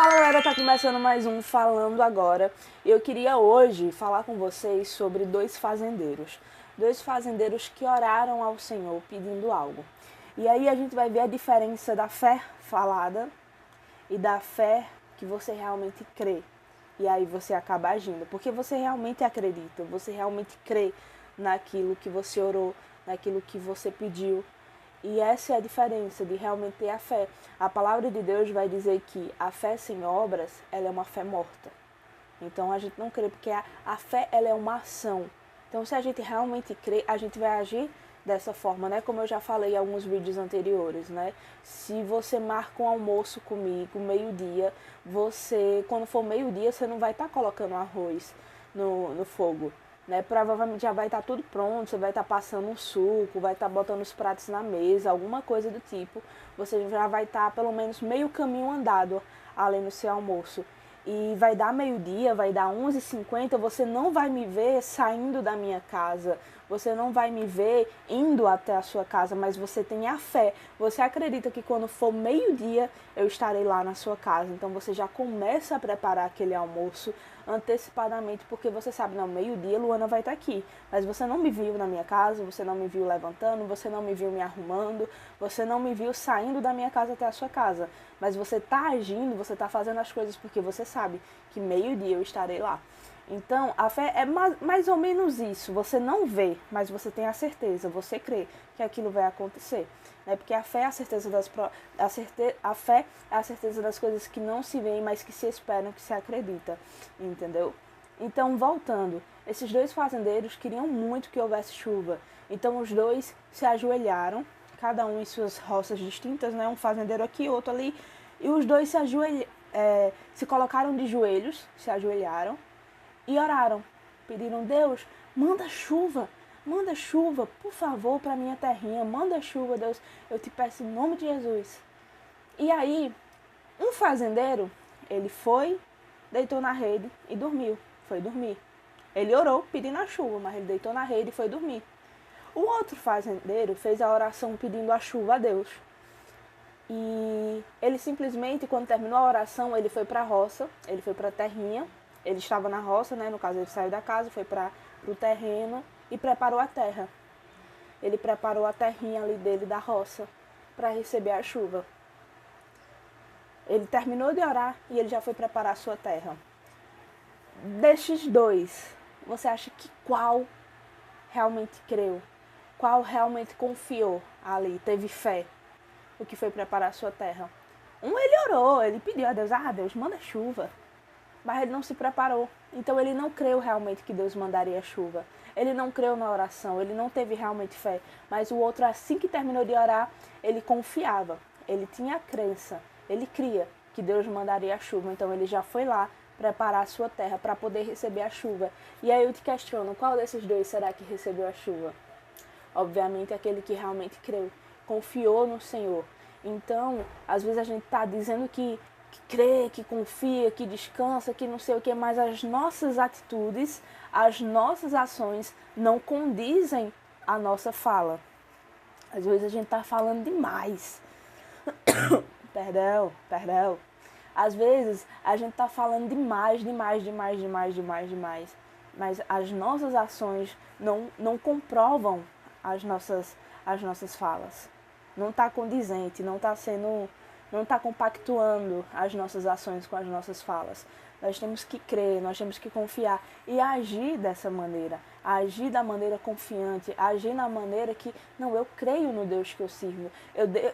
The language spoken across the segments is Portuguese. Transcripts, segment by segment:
Fala galera, tá começando mais um Falando Agora. Eu queria hoje falar com vocês sobre dois fazendeiros. Dois fazendeiros que oraram ao Senhor pedindo algo. E aí a gente vai ver a diferença da fé falada e da fé que você realmente crê. E aí você acaba agindo, porque você realmente acredita, você realmente crê naquilo que você orou, naquilo que você pediu. E essa é a diferença de realmente ter a fé. A palavra de Deus vai dizer que a fé sem obras, ela é uma fé morta. Então a gente não crê, porque a fé ela é uma ação. Então se a gente realmente crê, a gente vai agir dessa forma, né? Como eu já falei em alguns vídeos anteriores, né? Se você marca um almoço comigo, meio-dia, quando for meio-dia, você não vai estar colocando arroz no fogo. Né? Provavelmente já vai estar tudo pronto, você vai estar passando um suco, vai estar botando os pratos na mesa, alguma coisa do tipo. Você já vai estar pelo menos meio caminho andado além do seu almoço. E vai dar meio-dia, vai dar 11h50, você não vai me ver saindo da minha casa, você não vai me ver indo até a sua casa, mas você tem a fé. Você acredita que quando for meio-dia eu estarei lá na sua casa. Então você já começa a preparar aquele almoço antecipadamente, porque você sabe, não, meio-dia Luana vai estar aqui, mas você não me viu na minha casa, você não me viu levantando, você não me viu me arrumando, você não me viu saindo da minha casa até a sua casa, mas você está agindo, você está fazendo as coisas porque você sabe que meio-dia eu estarei lá. Então, a fé é mais ou menos isso. Você não vê, mas você tem a certeza, você crê que aquilo vai acontecer. Né? Porque a fé é a certeza a fé é a certeza das coisas que não se veem, mas que se esperam, que se acredita. Entendeu? Então, voltando, esses dois fazendeiros queriam muito que houvesse chuva. Então, os dois se ajoelharam, cada um em suas roças distintas, né? Um fazendeiro aqui, outro ali. E os dois se colocaram de joelhos, se ajoelharam e oraram. Pediram, Deus, manda chuva, por favor, para minha terrinha. Manda chuva, Deus, eu te peço em nome de Jesus. E aí, um fazendeiro, ele foi, deitou na rede e dormiu. Foi dormir. Ele orou pedindo a chuva, mas ele deitou na rede e foi dormir. O outro fazendeiro fez a oração pedindo a chuva a Deus. E ele simplesmente, quando terminou a oração, ele foi para a roça, ele foi para a terrinha. Ele estava na roça, né? No caso, ele saiu da casa, foi para o terreno e preparou a terra. Ele preparou a terrinha ali dele da roça para receber a chuva. Ele terminou de orar e ele já foi preparar a sua terra. Destes dois, você acha que qual realmente creu? Qual realmente confiou ali, teve fé? O que foi preparar a sua terra? Um, ele orou, ele pediu a Deus, Deus, manda chuva. Mas ele não se preparou. Então ele não creu realmente que Deus mandaria chuva. Ele não creu na oração, ele não teve realmente fé. Mas o outro, assim que terminou de orar, ele confiava. Ele tinha a crença, ele cria que Deus mandaria a chuva. Então ele já foi lá preparar a sua terra para poder receber a chuva. E aí eu te questiono, qual desses dois será que recebeu a chuva? Obviamente aquele que realmente creu, confiou no Senhor. Então, às vezes a gente está dizendo que crê, que confia, que descansa, que não sei o que, mas as nossas atitudes, as nossas ações não condizem à nossa fala. Às vezes a gente está falando demais. Perdão. Às vezes a gente está falando demais. Mas as nossas ações não comprovam as nossas falas. Não está condizente, não está compactuando as nossas ações com as nossas falas. Nós temos que crer, nós temos que confiar e agir dessa maneira. Agir da maneira confiante, agir na maneira que, não, eu creio no Deus que eu sirvo.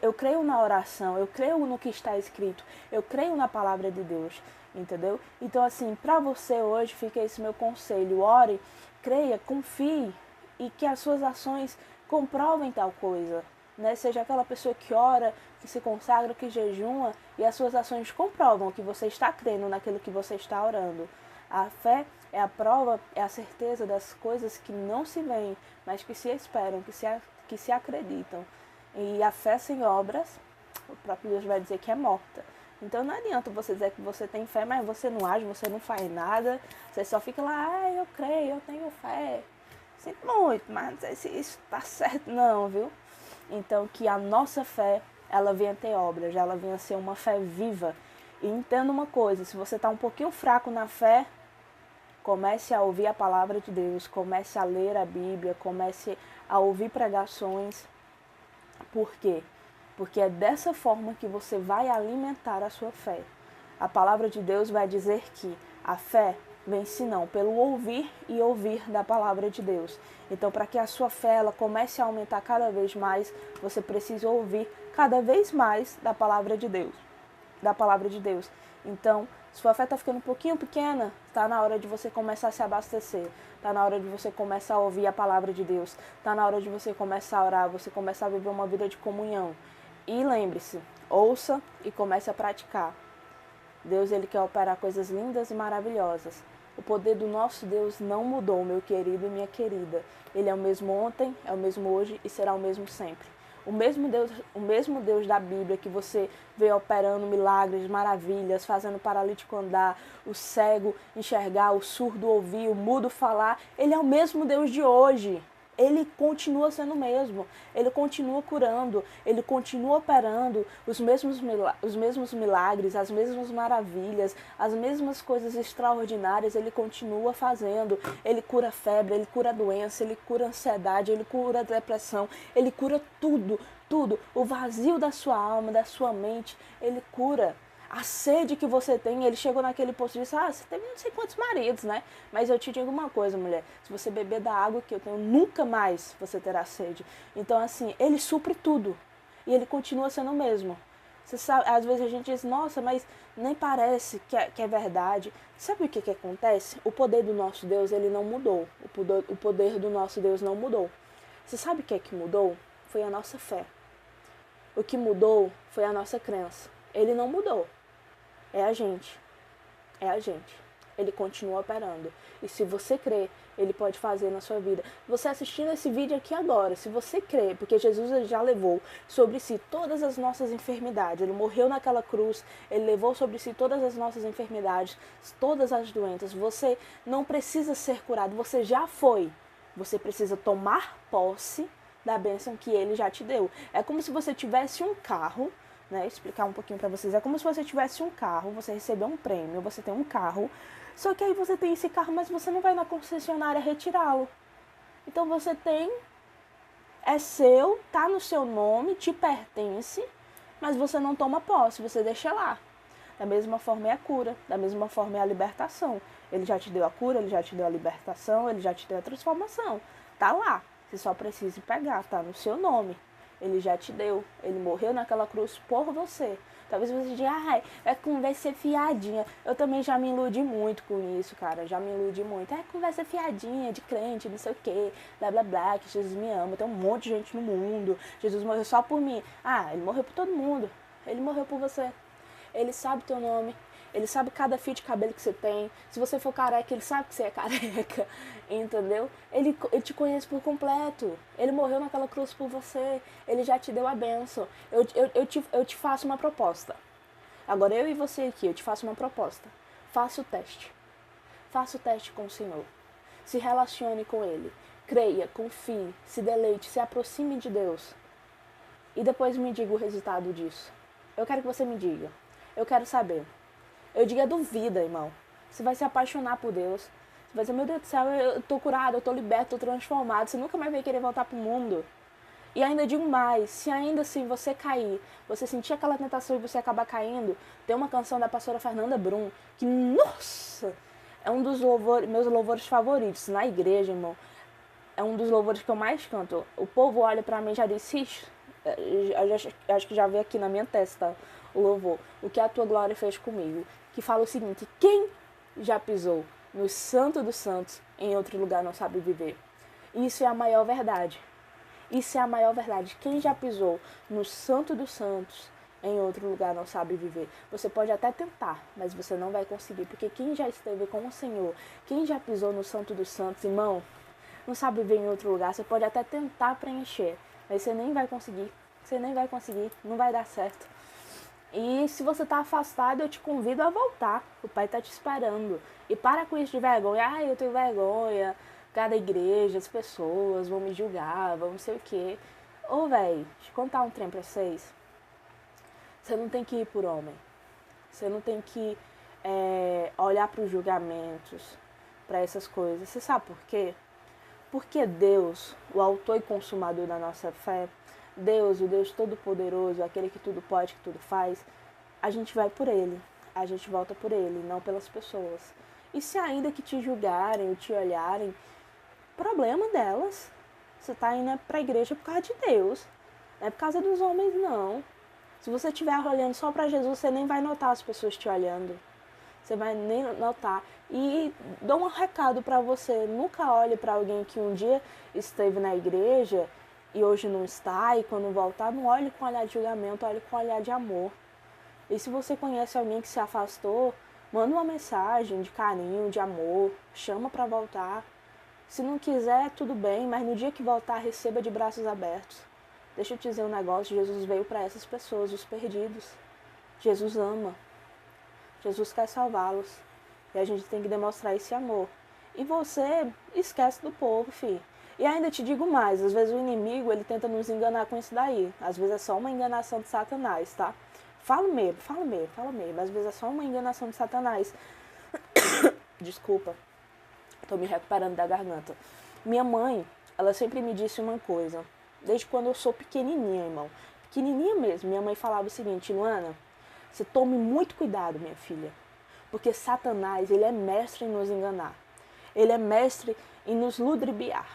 Eu creio na oração, eu creio no que está escrito, eu creio na palavra de Deus, entendeu? Então, assim, para você hoje, fica esse meu conselho. Ore, creia, confie e que as suas ações comprovem tal coisa. Né? Seja aquela pessoa que ora, que se consagra, que jejuma e as suas ações comprovam que você está crendo naquilo que você está orando. A fé é a prova, é a certeza das coisas que não se veem, mas que se esperam, que se acreditam. E a fé sem obras, o próprio Deus vai dizer que é morta. Então não adianta você dizer que você tem fé, mas você não age, você não faz nada, você só fica lá, eu creio, eu tenho fé. Sinto muito, mas não sei se isso está certo não, viu? Então, que a nossa fé, ela venha ter obras, ela venha ser uma fé viva E entenda uma coisa, se você está um pouquinho fraco na fé, comece a ouvir a palavra de Deus, comece a ler a Bíblia, comece a ouvir pregações. Por quê? Porque é dessa forma que você vai alimentar a sua fé. A palavra de Deus vai dizer que a fé vem-se não pelo ouvir e ouvir da palavra de Deus. Então, para que a sua fé ela comece a aumentar cada vez mais, você precisa ouvir cada vez mais da palavra de Deus. Da palavra de Deus. Então, sua fé está ficando um pouquinho pequena, está na hora de você começar a se abastecer. Está na hora de você começar a ouvir a palavra de Deus. Está na hora de você começar a orar, você começar a viver uma vida de comunhão. E lembre-se, ouça e comece a praticar. Deus, Ele quer operar coisas lindas e maravilhosas. O poder do nosso Deus não mudou, meu querido e minha querida. Ele é o mesmo ontem, é o mesmo hoje e será o mesmo sempre. O mesmo Deus da Bíblia que você vê operando milagres, maravilhas, fazendo o paralítico andar, o cego enxergar, o surdo ouvir, o mudo falar, Ele é o mesmo Deus de hoje. Ele continua sendo o mesmo, Ele continua curando, Ele continua operando os mesmos milagres, as mesmas maravilhas, as mesmas coisas extraordinárias, Ele continua fazendo. Ele cura febre, Ele cura doença, Ele cura ansiedade, Ele cura depressão, Ele cura tudo, tudo. O vazio da sua alma, da sua mente, Ele cura. A sede que você tem, ele chegou naquele posto e disse, você teve não sei quantos maridos, né? Mas eu te digo uma coisa, mulher, se você beber da água que eu tenho, nunca mais você terá sede. Então, assim, ele supre tudo. E ele continua sendo o mesmo. Você sabe, às vezes a gente diz, nossa, mas nem parece que é verdade. Sabe o que acontece? O poder do nosso Deus, ele não mudou. O poder do nosso Deus não mudou. Você sabe o que mudou? Foi a nossa fé. O que mudou foi a nossa crença. Ele não mudou. É a gente. É a gente. Ele continua operando. E se você crê, ele pode fazer na sua vida. Você assistindo esse vídeo aqui agora, se você crê, porque Jesus já levou sobre si todas as nossas enfermidades. Ele morreu naquela cruz, ele levou sobre si todas as nossas enfermidades, todas as doenças. Você não precisa ser curado, você já foi. Você precisa tomar posse da bênção que ele já te deu. É como se você tivesse um carro, né, explicar um pouquinho para vocês. É como se você tivesse um carro, você recebeu um prêmio, você tem um carro, só que aí você tem esse carro, mas você não vai na concessionária retirá-lo. Então você tem, é seu, tá no seu nome, te pertence, mas você não toma posse, você deixa lá. Da mesma forma é a cura, da mesma forma é a libertação. Ele já te deu a cura, ele já te deu a libertação, ele já te deu a transformação. Tá lá, você só precisa pegar, tá no seu nome. Ele já te deu, ele morreu naquela cruz por você. Talvez você diga, é conversa fiadinha. Eu também já me iludi muito com isso, cara, já me iludi muito. É conversa fiadinha, de crente, não sei o que, blá blá blá, que Jesus me ama, tem um monte de gente no mundo, Jesus morreu só por mim. Ele morreu por todo mundo, ele morreu por você. Ele sabe teu nome, ele sabe cada fio de cabelo que você tem. Se você for careca, ele sabe que você é careca, entendeu? Ele te conhece por completo. Ele morreu naquela cruz por você. Ele já te deu a bênção. Eu te faço uma proposta. Agora eu e você aqui, eu te faço uma proposta. Faça o teste. Faça o teste com o Senhor. Se relacione com Ele. Creia, confie, se deleite, se aproxime de Deus. E depois me diga o resultado disso. Eu quero que você me diga. Eu quero saber. Eu digo, duvida, irmão. Você vai se apaixonar por Deus. Você vai dizer, meu Deus do céu, eu tô curado, eu tô liberto, eu tô transformado. Você nunca mais vai querer voltar pro mundo. E ainda digo mais, se ainda assim você cair, você sentir aquela tentação e você acabar caindo, tem uma canção da pastora Fernanda Brum, que, nossa, é um dos meus louvores favoritos na igreja, irmão. É um dos louvores que eu mais canto. O povo olha pra mim e já diz, acho que já veio aqui na minha testa o louvor, o que a tua glória fez comigo, que fala o seguinte, quem já pisou no Santo dos Santos em outro lugar não sabe viver. Isso é a maior verdade. Isso é a maior verdade. Quem já pisou no Santo dos Santos em outro lugar não sabe viver. Você pode até tentar, mas você não vai conseguir, porque quem já esteve com o Senhor, quem já pisou no Santo dos Santos, irmão, não sabe viver em outro lugar. Você pode até tentar preencher, mas você nem vai conseguir. Você nem vai conseguir, não vai dar certo. E se você está afastado, eu te convido a voltar. O Pai está te esperando. E para com isso de vergonha. Eu tenho vergonha. Cada igreja, as pessoas vão me julgar, vão não sei o quê. Ô, velho, deixa eu contar um trem pra vocês. Você não tem que ir por homem. Você não tem que olhar para os julgamentos, para essas coisas. Você sabe por quê? Porque Deus, o autor e consumador da nossa fé, Deus, o Deus Todo-Poderoso, aquele que tudo pode, que tudo faz, a gente vai por Ele, a gente volta por Ele, não pelas pessoas. E se ainda que te julgarem ou te olharem, problema delas. Você está indo para a igreja por causa de Deus, não é por causa dos homens, não. Se você estiver olhando só para Jesus, você nem vai notar as pessoas te olhando. Você vai nem notar. E dou um recado para você, nunca olhe para alguém que um dia esteve na igreja e hoje não está, e quando voltar, não olhe com olhar de julgamento, olhe com olhar de amor. E se você conhece alguém que se afastou, manda uma mensagem de carinho, de amor, chama para voltar. Se não quiser, tudo bem, mas no dia que voltar, receba de braços abertos. Deixa eu te dizer um negócio, Jesus veio para essas pessoas, os perdidos. Jesus ama. Jesus quer salvá-los. E a gente tem que demonstrar esse amor. E você esquece do povo, filho. E ainda te digo mais, às vezes o inimigo, ele tenta nos enganar com isso daí. Às vezes é só uma enganação de Satanás, tá? Falo mesmo. Às vezes é só uma enganação de Satanás. Desculpa. Tô me recuperando da garganta. Minha mãe, ela sempre me disse uma coisa. Desde quando eu sou pequenininha, irmão. Pequenininha mesmo. Minha mãe falava o seguinte: Luana, você tome muito cuidado, minha filha. Porque Satanás, ele é mestre em nos enganar. Ele é mestre em nos ludibriar.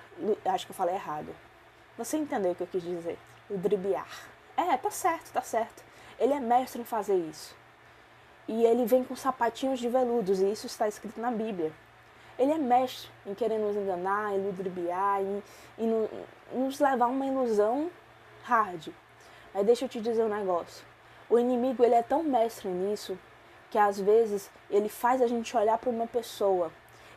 Acho que eu falei errado. Você entendeu o que eu quis dizer? Ludibriar. Tá certo. Ele é mestre em fazer isso. E ele vem com sapatinhos de veludos, e isso está escrito na Bíblia. Ele é mestre em querer nos enganar, em ludibriar, em nos levar a uma ilusão hard. Mas deixa eu te dizer um negócio. O inimigo, ele é tão mestre nisso que às vezes ele faz a gente olhar para uma pessoa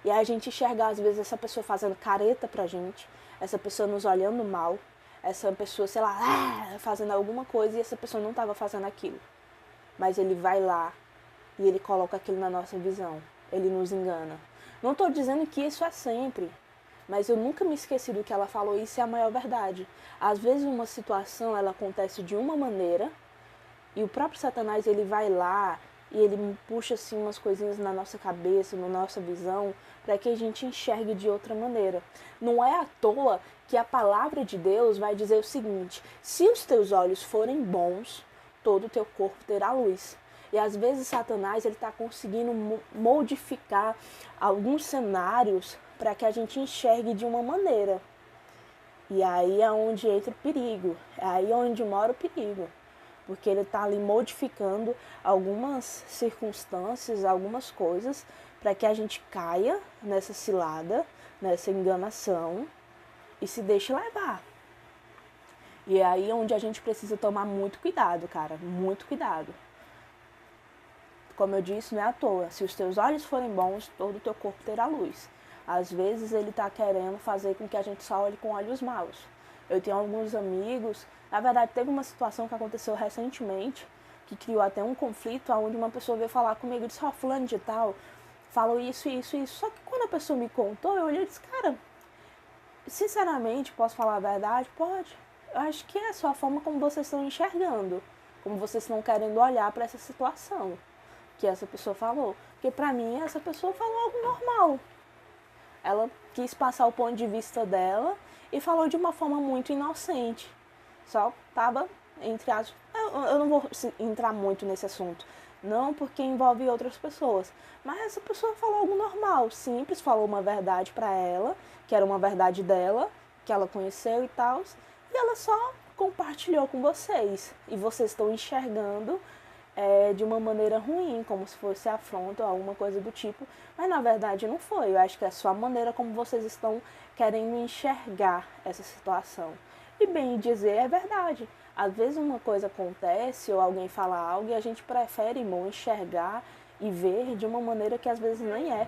e a gente enxergar às vezes essa pessoa fazendo careta pra gente, essa pessoa nos olhando mal, essa pessoa, sei lá, fazendo alguma coisa e essa pessoa não estava fazendo aquilo. Mas ele vai lá e ele coloca aquilo na nossa visão. Ele nos engana. Não estou dizendo que isso é sempre, mas eu nunca me esqueci do que ela falou, isso é a maior verdade. Às vezes uma situação, ela acontece de uma maneira e o próprio Satanás, ele vai lá e ele puxa assim umas coisinhas na nossa cabeça, na nossa visão, para que a gente enxergue de outra maneira. Não é à toa que a palavra de Deus vai dizer o seguinte: se os teus olhos forem bons, todo o teu corpo terá luz. E às vezes Satanás, ele está conseguindo modificar alguns cenários para que a gente enxergue de uma maneira. E aí é onde entra o perigo, é aí onde mora o perigo. Porque ele está ali modificando algumas circunstâncias, algumas coisas, para que a gente caia nessa cilada, nessa enganação e se deixe levar. E é aí onde a gente precisa tomar muito cuidado, cara, muito cuidado. Como eu disse, não é à toa. Se os teus olhos forem bons, todo o teu corpo terá luz. Às vezes ele está querendo fazer com que a gente só olhe com olhos maus. Eu tenho alguns amigos, na verdade teve uma situação que aconteceu recentemente, que criou até um conflito, onde uma pessoa veio falar comigo e disse: fulano de tal, falou isso. Só que quando a pessoa me contou, eu olhei e disse: cara, sinceramente, posso falar a verdade? Pode. Eu acho que é só a forma como vocês estão enxergando, como vocês estão querendo olhar para essa situação que essa pessoa falou. Porque pra mim, essa pessoa falou algo normal. Ela quis passar o ponto de vista dela e falou de uma forma muito inocente. Só tava, entre aspas... Eu não vou entrar muito nesse assunto. Não, porque envolve outras pessoas. Mas essa pessoa falou algo normal, simples, falou uma verdade pra ela, que era uma verdade dela, que ela conheceu e tal. E ela só compartilhou com vocês. E vocês estão enxergando de uma maneira ruim, como se fosse afronta ou alguma coisa do tipo, mas na verdade não foi. Eu acho que é só a maneira como vocês estão querendo enxergar essa situação. E bem dizer, é verdade. Às vezes uma coisa acontece ou alguém fala algo e a gente prefere, irmão, enxergar e ver de uma maneira que às vezes nem é.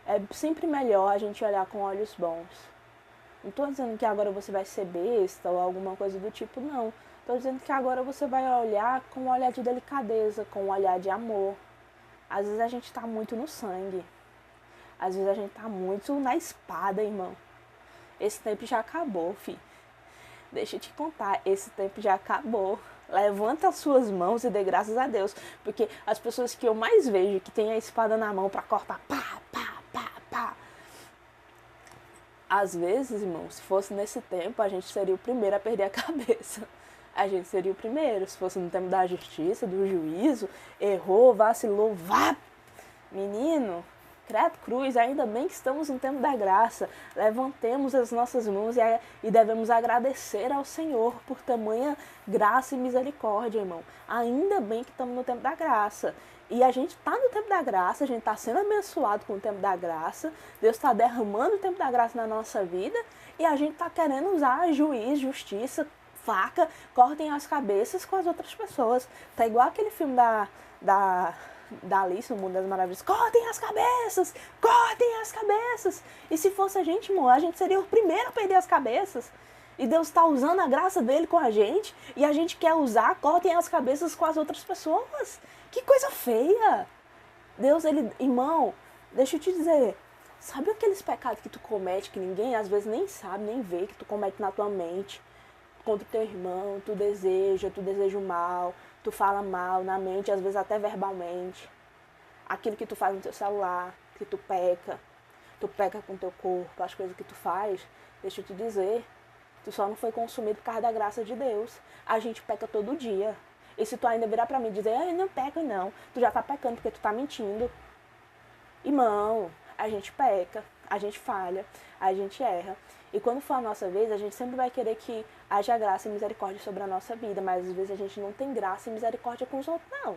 É sempre melhor a gente olhar com olhos bons. Não estou dizendo que agora você vai ser besta ou alguma coisa do tipo, não. Estou dizendo que agora você vai olhar com um olhar de delicadeza, com um olhar de amor. Às vezes a gente está muito no sangue. Às vezes a gente está muito na espada, irmão. Esse tempo já acabou, filho. Deixa eu te contar, esse tempo já acabou. Levanta as suas mãos e dê graças a Deus. Porque as pessoas que eu mais vejo que tem a espada na mão para cortar pá, pá, pá, pá. Às vezes, irmão, se fosse nesse tempo, a gente seria o primeiro a perder a cabeça. A gente seria o primeiro. Se fosse no tempo da justiça, do juízo, errou, vacilou, vá! Menino, credo cruz, ainda bem que estamos no tempo da graça. Levantemos as nossas mãos e devemos agradecer ao Senhor por tamanha graça e misericórdia, irmão. Ainda bem que estamos no tempo da graça. E a gente está no tempo da graça, a gente está sendo abençoado com o tempo da graça. Deus está derramando o tempo da graça na nossa vida e a gente está querendo usar juiz, justiça, faca, cortem as cabeças com as outras pessoas. Tá igual aquele filme da Alice no Mundo das Maravilhas. Cortem as cabeças! Cortem as cabeças! E se fosse a gente, irmão, a gente seria o primeiro a perder as cabeças. E Deus está usando a graça dele com a gente e a gente quer usar, cortem as cabeças com as outras pessoas. Que coisa feia! Deus, ele... Irmão, deixa eu te dizer, sabe aqueles pecados que tu comete, que ninguém às vezes nem sabe, nem vê, que tu comete na tua mente? Contra o teu irmão, tu deseja o mal, tu fala mal na mente, às vezes até verbalmente. Aquilo que tu faz no teu celular, que tu peca com o teu corpo, as coisas que tu faz, deixa eu te dizer, tu só não foi consumido por causa da graça de Deus. A gente peca todo dia. E se tu ainda virar pra mim e dizer, eu não peco não, tu já tá pecando porque tu tá mentindo. Irmão, a gente peca, a gente falha, a gente erra. E quando for a nossa vez, a gente sempre vai querer que haja graça e misericórdia sobre a nossa vida, mas às vezes a gente não tem graça e misericórdia com os outros, não.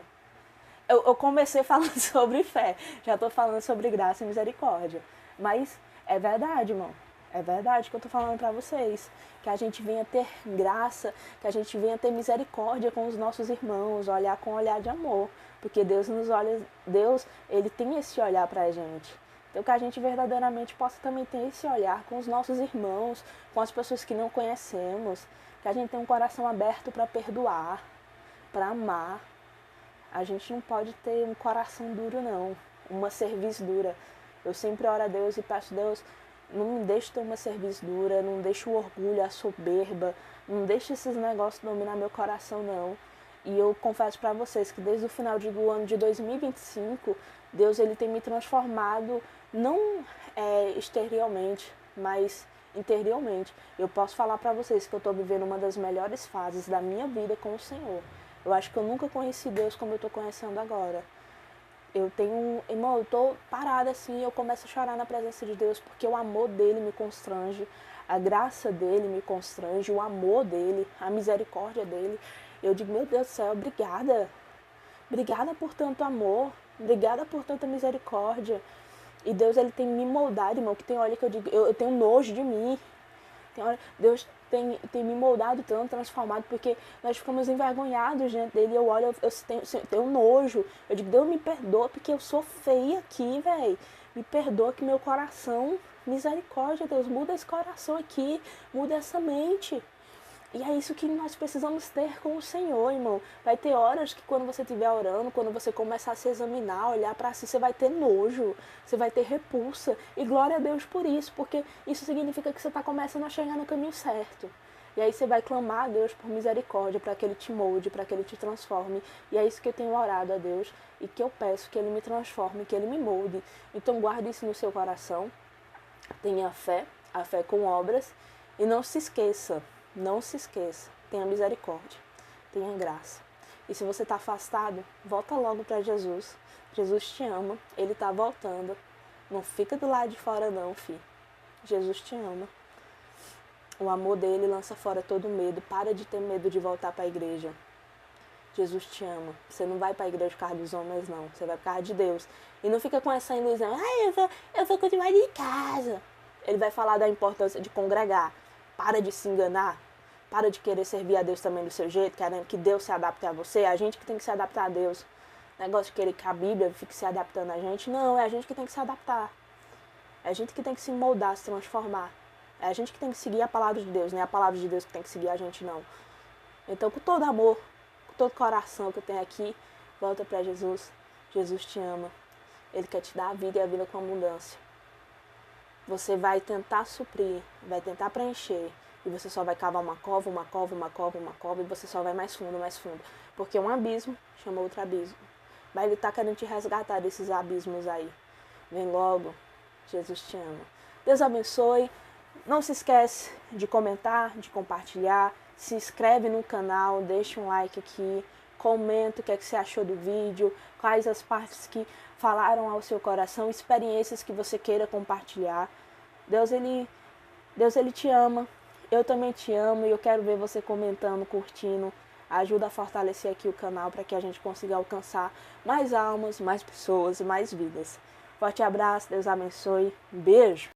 Eu comecei falando sobre fé, já tô falando sobre graça e misericórdia. Mas é verdade, irmão. É verdade que eu tô falando pra vocês. Que a gente venha ter graça, que a gente venha ter misericórdia com os nossos irmãos, olhar com um olhar de amor. Porque Deus nos olha, Deus, ele tem esse olhar pra gente. Então que a gente verdadeiramente possa também ter esse olhar com os nossos irmãos, com as pessoas que não conhecemos. Que a gente tenha um coração aberto para perdoar, para amar. A gente não pode ter um coração duro, não. Uma cerviz dura. Eu sempre oro a Deus e peço, Deus, não me deixe ter uma cerviz dura, não deixe o orgulho, a soberba, não deixe esses negócios dominar meu coração, não. E eu confesso para vocês que desde o final do ano de 2025, Deus ele tem me transformado, não exteriormente, mas interiormente. Eu posso falar para vocês que eu estou vivendo uma das melhores fases da minha vida com o Senhor. Eu acho que eu nunca conheci Deus como eu estou conhecendo agora. Irmão, eu tô parada assim, eu começo a chorar na presença de Deus, porque o amor dele me constrange, a graça dele me constrange, o amor dele, a misericórdia dele. Eu digo, meu Deus do céu, obrigada. Obrigada por tanto amor, obrigada por tanta misericórdia. E Deus, ele tem me moldado, irmão, que tem hora que eu digo, eu tenho nojo de mim. Tem hora, Deus tem me moldado tanto, transformado, porque nós ficamos envergonhados diante dele. Eu olho, eu tenho nojo. Eu digo, Deus me perdoa, porque eu sou feia aqui, velho. Me perdoa que meu coração, misericórdia, Deus, muda esse coração aqui, muda essa mente. E é isso que nós precisamos ter com o Senhor, irmão. Vai ter horas que quando você estiver orando, quando você começar a se examinar, olhar para si, você vai ter nojo, você vai ter repulsa. E glória a Deus por isso, porque isso significa que você está começando a chegar no caminho certo. E aí você vai clamar a Deus por misericórdia, para que Ele te molde, para que Ele te transforme. E é isso que eu tenho orado a Deus e que eu peço que Ele me transforme, que Ele me molde. Então guarde isso no seu coração. Tenha fé, a fé com obras. E não se esqueça, tenha misericórdia, tenha graça. E se você está afastado, volta logo para Jesus. Jesus te ama, Ele está voltando. Não fica do lado de fora não, filho. Jesus te ama. O amor dele lança fora todo medo. Para de ter medo de voltar para a igreja. Jesus te ama. Você não vai para a igreja por causa dos homens, não. Você vai por causa de Deus. E não fica com essa ilusão. Eu vou continuar de casa. Ele vai falar da importância de congregar. Para de se enganar. Para de querer servir a Deus também do seu jeito, querendo que Deus se adapte a você. É a gente que tem que se adaptar a Deus. Negócio de querer que a Bíblia fique se adaptando a gente. Não, é a gente que tem que se adaptar. É a gente que tem que se moldar, se transformar. É a gente que tem que seguir a palavra de Deus, não é a palavra de Deus que tem que seguir a gente, não. Então, com todo amor, com todo coração que eu tenho aqui, volta para Jesus. Jesus te ama. Ele quer te dar a vida e a vida com abundância. Você vai tentar suprir, vai tentar preencher, e você só vai cavar uma cova, uma cova, uma cova, uma cova, e você só vai mais fundo, porque um abismo chama outro abismo. Mas Ele está querendo te resgatar desses abismos aí. Vem logo, Jesus te ama. Deus abençoe. Não se esquece de comentar, de compartilhar, se inscreve no canal, deixa um like aqui, comenta o que é que você achou do vídeo, quais as partes que falaram ao seu coração, experiências que você queira compartilhar. Deus ele te ama, eu também te amo e eu quero ver você comentando, curtindo. Ajuda a fortalecer aqui o canal para que a gente consiga alcançar mais almas, mais pessoas, mais vidas. Forte abraço, Deus abençoe, beijo!